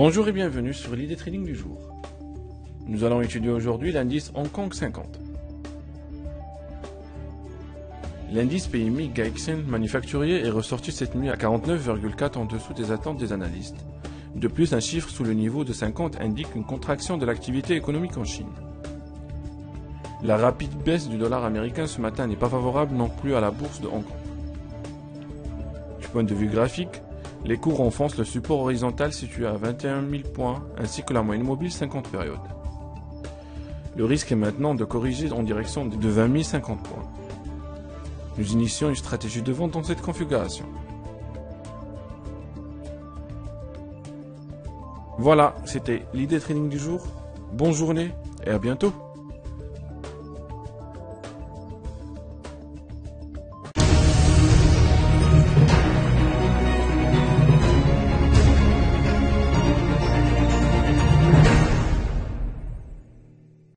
Bonjour et bienvenue sur l'idée trading du jour. Nous allons étudier aujourd'hui l'indice Hong Kong 50. L'indice PMI Gaixin manufacturier est ressorti cette nuit à 49,4 en dessous des attentes des analystes. De plus, un chiffre sous le niveau de 50 indique une contraction de l'activité économique en Chine. La rapide baisse du dollar américain ce matin n'est pas favorable non plus à la bourse de Hong Kong. Du point de vue graphique, les cours enfoncent le support horizontal situé à 21 000 points ainsi que la moyenne mobile 50 périodes. Le risque est maintenant de corriger en direction de 20 050 points. Nous initions une stratégie de vente dans cette configuration. Voilà, c'était l'idée trading du jour. Bonne journée et à bientôt.